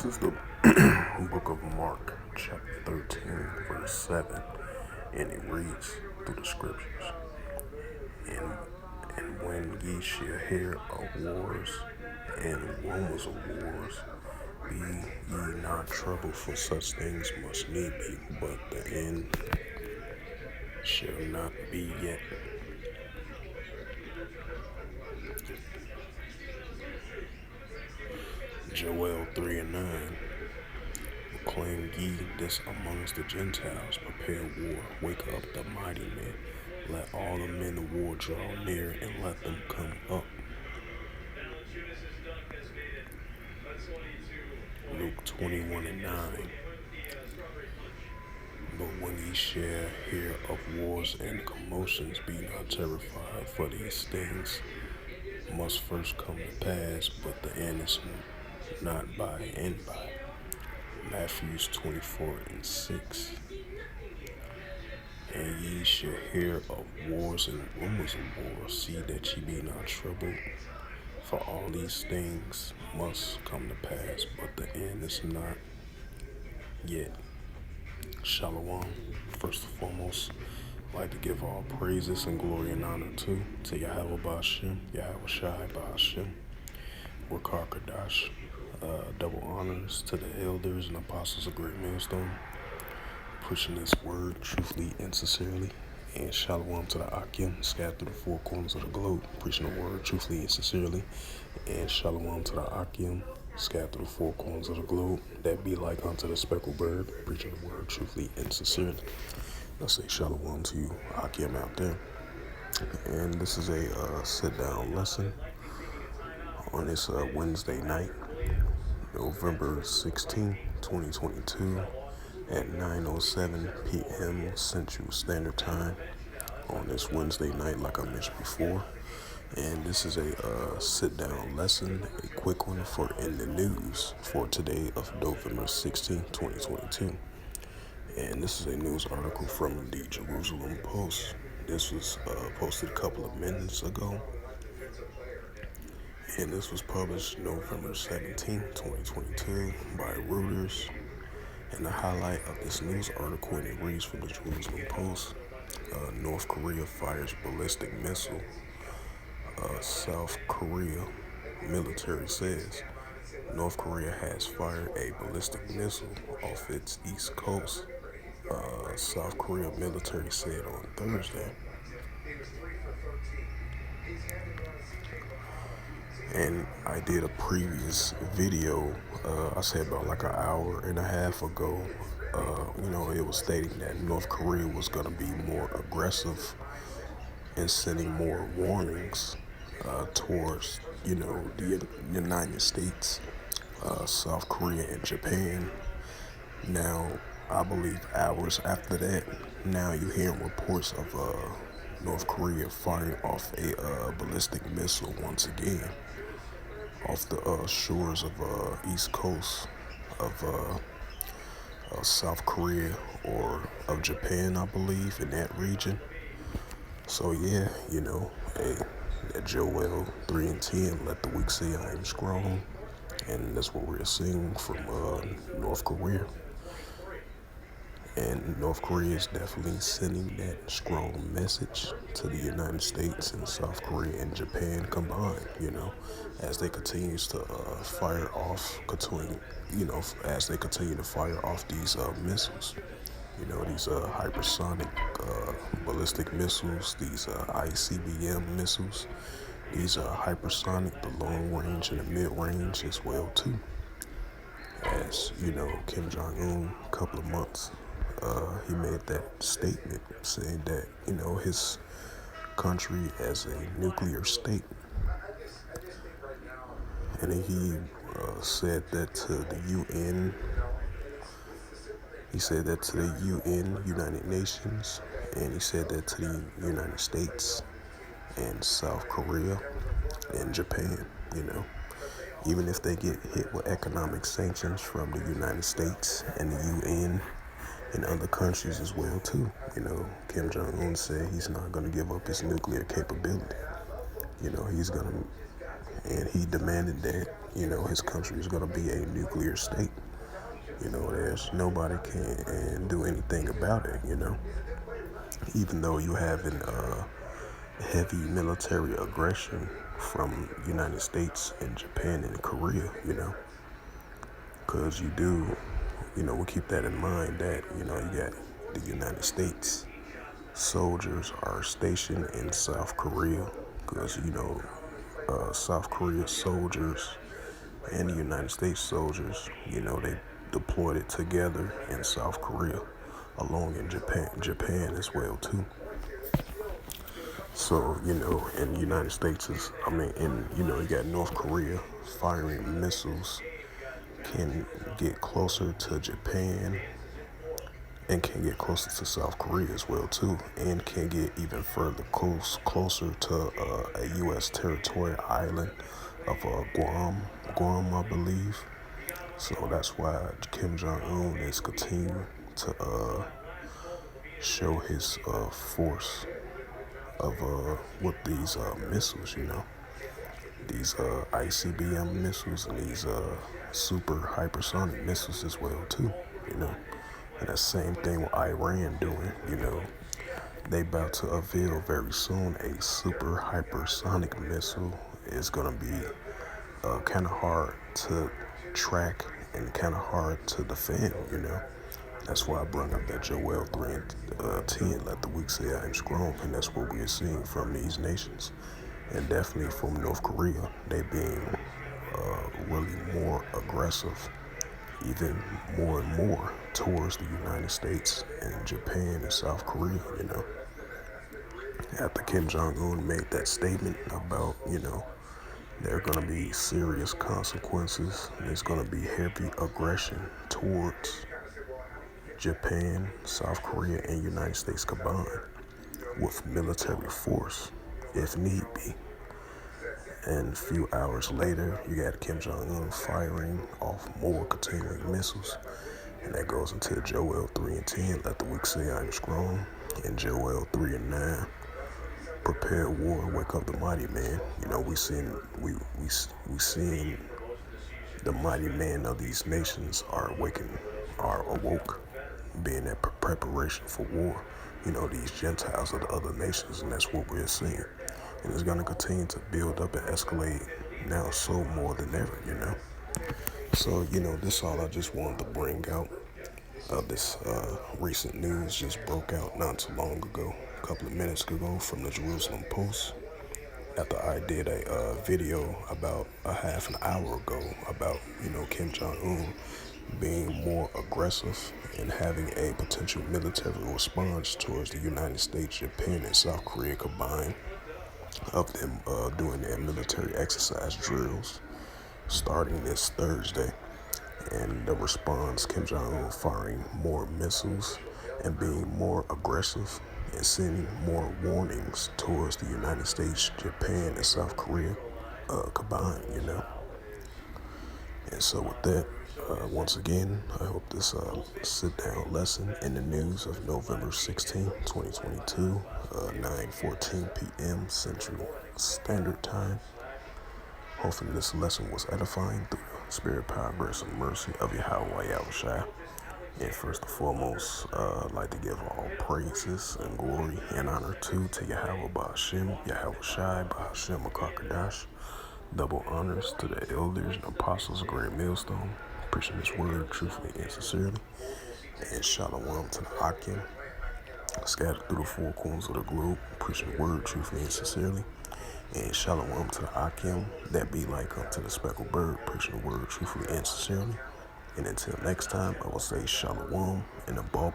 This is the book of Mark, chapter 13, verse 7, and it reads through the scriptures. And, and when ye shall hear of wars and rumors of wars, be ye not troubled, for such things must need be, but the end shall not be yet. Joel 3 and 9. Proclaim ye this amongst the Gentiles, prepare war, wake up the mighty men, let all the men of war draw near, and let them come up. Luke 21 and 9. But when ye shall hear of wars and commotions, be not terrified, for these things must first come to pass, but the end is not by and by. Matthew 24 and 6. And ye shall hear of wars and rumors of wars. See that ye be not troubled, for all these things must come to pass, but the end is not yet. Shalom. First and foremost, I'd like to give all praises and glory and honor to Yahweh Ba'ashem, Yahweh Shai Ba'ashem, Wakar Kadash. Double honors to the elders and apostles of Great Millstone, pushing this word truthfully and sincerely. And shalom to the Akim, scattered through the four corners of the globe, preaching the word truthfully and sincerely. And shalom to the Akim, scattered through the four corners of the globe, that be like unto the speckled bird, preaching the word truthfully and sincerely. Let's say shalom to you, Akim, out there. And this is a sit-down lesson on this Wednesday night, November 16, 2022. At 9:07 p.m. Central Standard Time on this Wednesday night, like I mentioned before. And this is a sit-down lesson, a quick one for in the news for today of November 16, 2022. And this is a news article from the Jerusalem Post. This was posted a couple of minutes ago. And this was published November 17, 2022 by Reuters. And the highlight of this news article, and it reads from the Jerusalem Post, North Korea fires ballistic missile. South Korea military says North Korea has fired a ballistic missile off its east coast. South Korea military said on Thursday. And I did a previous video, I said about like an hour and a half ago, it was stating that North Korea was going to be more aggressive and sending more warnings towards, the United States, South Korea, and Japan. Now, I believe hours after that, now you're hearing reports of North Korea firing off a ballistic missile once again off the shores of east coast of South Korea or of Japan, I believe, in that region. So yeah, that Joel 3 and 10, let the weak say I am strong. And that's what we're seeing from North Korea. And North Korea is definitely sending that strong message to the United States and South Korea and Japan combined, as they continue to fire off, as they continue to fire off these missiles, these hypersonic ballistic missiles, these ICBM missiles, these hypersonic, the long range and the mid range as well too. As Kim Jong-un, a couple of months, he made that statement saying that, his country as a nuclear state. And he said that to the UN. He said that to the UN, United Nations, and he said that to the United States and South Korea and Japan, Even if they get hit with economic sanctions from the United States and the UN and other countries as well too. Kim Jong-un said he's not going to give up his nuclear capability. He's going to and he demanded that, his country is going to be a nuclear state. There's nobody can do anything about it, even though you having heavy military aggression from United States and Japan and Korea, because you do, we keep that in mind that, you got the United States soldiers are stationed in South Korea because, South Korea soldiers and the United States soldiers, they deployed it together in South Korea, along in Japan as well too. So, in the United States you got North Korea firing missiles, can get closer to Japan and can get closer to South Korea as well too, and can get even further closer to a U.S. territorial island of Guam, I believe. So that's why Kim Jong-un is continuing to show his force of with these missiles, these ICBM missiles and these super hypersonic missiles as well too, And the same thing with Iran doing, they about to unveil very soon a super hypersonic missile. Is gonna be kind of hard to track and kind of hard to defend, That's why I brought up that Joel 3 and 10, let the weak say I am strong, and that's what we're seeing from these nations. And definitely from North Korea, they being really more aggressive, even more and more towards the United States and Japan and South Korea, After Kim Jong-un made that statement about, there are going to be serious consequences. There's going to be heavy aggression towards Japan, South Korea, and United States combined with military force, if need be. And a few hours later, you got Kim Jong-un firing off more continuing missiles. And that goes into Joel 3 and 10, let the weak say I am strong. And Joel 3 and 9, prepare war, wake up the mighty man. We seeing the mighty men of these nations are awoke, being in preparation for war. These Gentiles of the other nations, and that's what we're seeing. And it's going to continue to build up and escalate now so more than ever, So, this all I just wanted to bring out. This recent news just broke out not too long ago, a couple of minutes ago, from the Jerusalem Post. After I did a video about a half an hour ago about, Kim Jong-un being more aggressive and having a potential military response towards the United States, Japan, and South Korea combined, of them doing their military exercise drills starting this Thursday. And the response, Kim Jong-un firing more missiles and being more aggressive and sending more warnings towards the United States, Japan, and South Korea combined, And so with that, once again, I hope this sit-down lesson in the news of November 16, 2022, 9:14 p.m. Central Standard Time. Hopefully this lesson was edifying through the spirit, power, grace, and mercy of Yahweh Yahushua. And first and foremost, I'd like to give all praises and glory and honor to Yahweh Ba'ashem, Yahushua, Ba'ashem, Makakadash. Double honors to the elders and apostles of Great Millstone, preaching this word truthfully and sincerely. And shalom to the Akim, scattered through the four corners of the globe, preaching the word truthfully and sincerely. And shalom to the Akim that be like unto the speckled bird, preaching the word truthfully and sincerely. And until next time, I will say shalom and a ball.